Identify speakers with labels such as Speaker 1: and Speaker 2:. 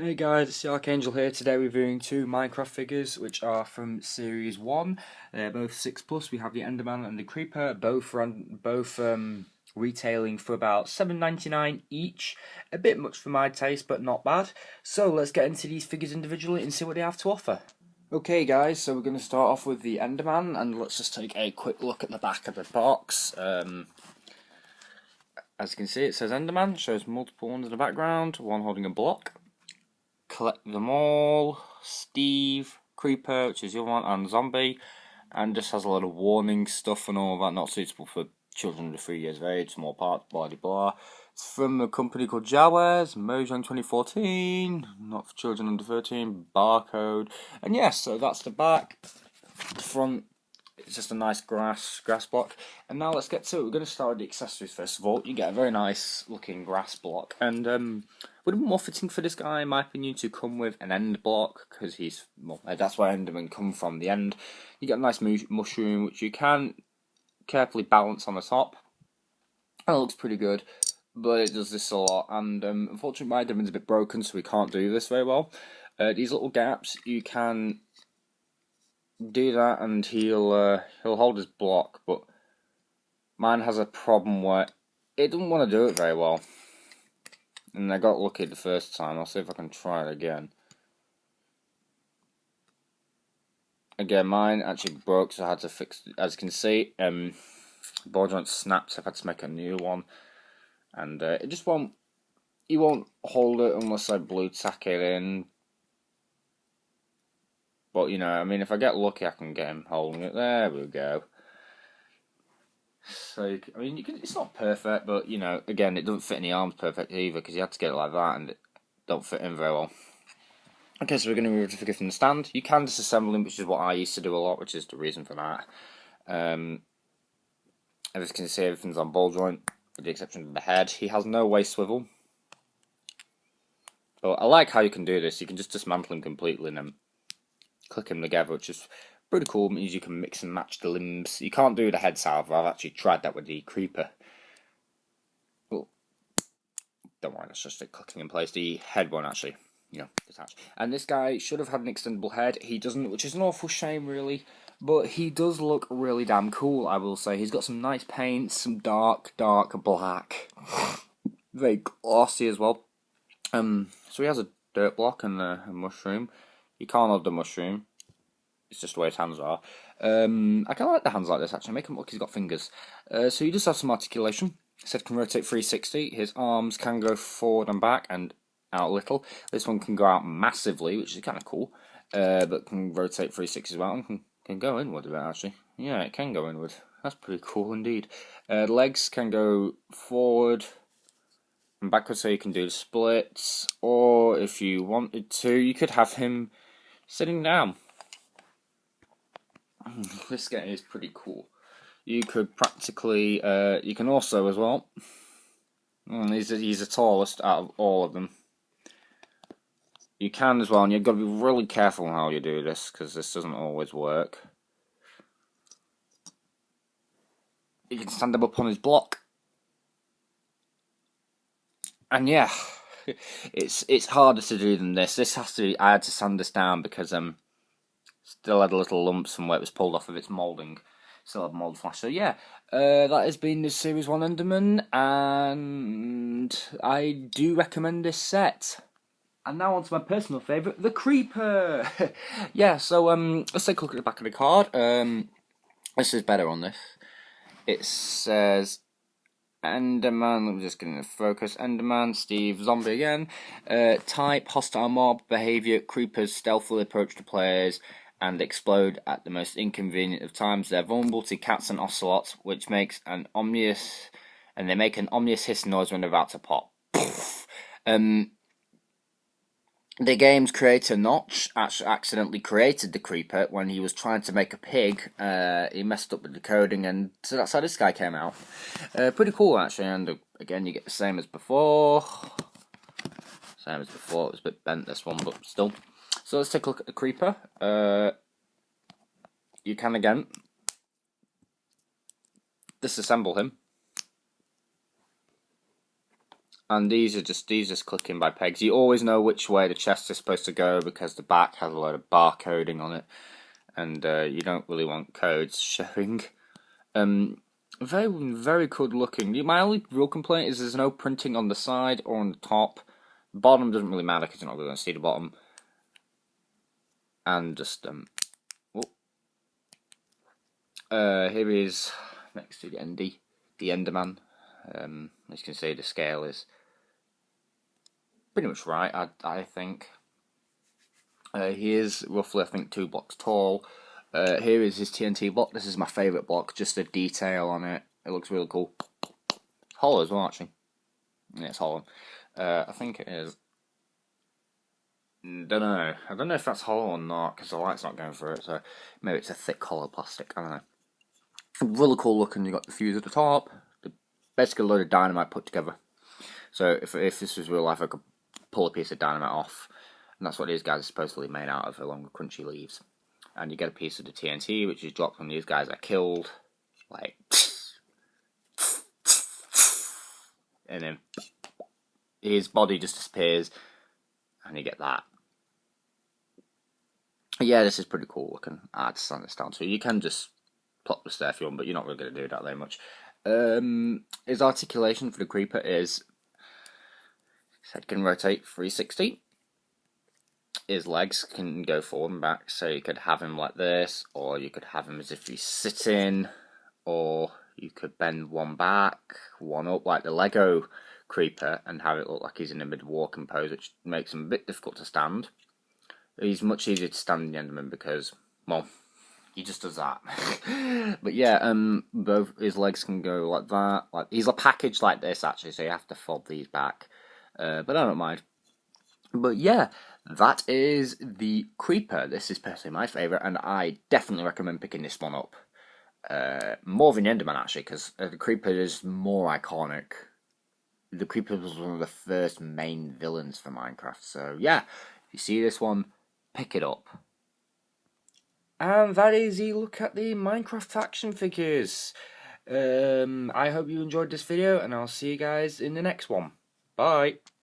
Speaker 1: Hey guys, it's the Archangel here. Today we're reviewing two Minecraft figures which are from Series 1. They're both 6 plus. We have the Enderman and the Creeper, both retailing for about $7.99 each. A bit much for my taste, but not bad. So let's get into these figures individually and see what they have to offer. Okay guys, so we're going to start off with the Enderman, and let's just take a quick look at the back of the box. As you can see, it says Enderman, shows multiple ones in the background, one holding a block. Collect them all, Steve, Creeper, which is the other one, and Zombie, and just has a lot of warning stuff and all that, not suitable for children under 3 years of age, small parts, blah blah blah. It's from a company called Jawares, Mojang 2014, not for children under 13, barcode, and yes, so that's the back. The front, it's just a nice grass block. And now let's get to it. We're going to start with the accessories first of all. You get a very nice looking grass block, and would have been more fitting for this guy, in my opinion, to come with an end block, because that's where Endermen come from, the end. You get a nice mushroom, which you can carefully balance on the top, and it looks pretty good, but it does this a lot, and unfortunately my Enderman's a bit broken, so we can't do this very well. These little gaps, you can do that and he'll hold his block, but mine has a problem where it doesn't want to do it very well, and I got lucky the first time. I'll see if I can try it again. Again, mine actually broke, so I had to fix it. As you can see, ball joint snapped, so I've had to make a new one, and it just won't. You won't hold it unless I blue tack it in. But, you know, I mean, if I get lucky, I can get him holding it. There we go. So, I mean, it's not perfect, but, you know, again, it doesn't fit in the arms perfect either, because you had to get it like that, and it don't fit in very well. Okay, so we're going to move the figure from the stand. You can disassemble him, which is what I used to do a lot, which is the reason for that. As you can see, everything's on ball joint, with the exception of the head. He has no waist swivel. So I like how you can do this. You can just dismantle him completely and then click them together, which is pretty cool. It means you can mix and match the limbs. You can't do the head salver. I've actually tried that with the Creeper. Well, don't worry, that's just it clicking in place. The head won't actually, detach. And this guy should have had an extendable head. He doesn't, which is an awful shame, really. But he does look really damn cool, I will say. He's got some nice paints, some dark black. Very glossy as well. So he has a dirt block and a mushroom. You can't hold the mushroom. It's just the way his hands are. I kind of like the hands like this, actually. Make him look like he's got fingers. So he does have some articulation. It said can rotate 360. His arms can go forward and back and out a little. This one can go out massively, which is kind of cool. But can rotate 360 as well. And can go inward a bit, actually. Yeah, it can go inward. That's pretty cool indeed. Legs can go forward and backwards, so you can do the splits. Or if you wanted to, you could have him sitting down. This guy is pretty cool. You could practically, you can also as well. He's the tallest out of all of them. You can as well, and you've got to be really careful how you do this, because this doesn't always work. You can stand him up on his block. And yeah, it's harder to do than this. I had to sand this down because still had little lumps from where it was pulled off of its moulding. Still had mould flash. So yeah, that has been the Series 1 Enderman, and I do recommend this set. And now on to my personal favourite, the Creeper! Yeah, so let's take a look at the back of the card. This is better on this. It says Enderman, I'm just getting the focus. Enderman, Steve, Zombie again. Type, hostile mob, behaviour, creepers stealthily approach the players and explode at the most inconvenient of times. They're vulnerable to cats and ocelots, which makes an ominous, and they make an ominous hissing noise when they're about to pop. The game's creator, Notch, actually accidentally created the Creeper when he was trying to make a pig. He messed up with the coding, and so that's how this guy came out. Pretty cool, actually, and again, you get the same as before. It was a bit bent, this one, but still. So let's take a look at the Creeper. You can, again, disassemble him. And these are just clicking by pegs. You always know which way the chest is supposed to go because the back has a lot of barcoding on it, and you don't really want codes showing. Very, very good looking. My only real complaint is there's no printing on the side or on the top. The bottom doesn't really matter because you're not really going to see the bottom. And just here is next to the enderman. As you can see, the scale is pretty much right. I think. He is roughly, I think, 2 blocks tall. Here is his TNT block. This is my favourite block. Just the detail on it. It looks really cool. Hollow as well, actually. Yeah, it's hollow. I think it is. Don't know. I don't know if that's hollow or not because the light's not going through it. So maybe it's a thick hollow plastic. I don't know. Really cool looking. You got the fuse at the top. Basically a load of dynamite put together. So if this was real life, I could pull a piece of dynamite off. And that's what these guys are supposedly made out of, along with crunchy leaves. And you get a piece of the TNT, which is dropped when these guys are killed. Like, and then his body just disappears, and you get that. Yeah, this is pretty cool looking. I had to stand this down, so you can just plop this there if you want, but you're not really going to do that very much. His articulation for the creeper is his head can rotate 360. His legs can go forward and back, so you could have him like this, or you could have him as if he's sitting, or you could bend one back, one up like the Lego creeper, and have it look like he's in a mid-walking pose, which makes him a bit difficult to stand. He's much easier to stand in the Enderman because, well, he just does that. But yeah, both his legs can go like that. Like he's a package like this actually, so you have to fold these back. But I don't mind. But yeah, that is the creeper. This is personally my favourite, and I definitely recommend picking this one up. More than the Enderman actually, because the creeper is more iconic. The creeper was one of the first main villains for Minecraft. So yeah, if you see this one, pick it up. And that is a look at the Minecraft action figures. I hope you enjoyed this video, and I'll see you guys in the next one. Bye.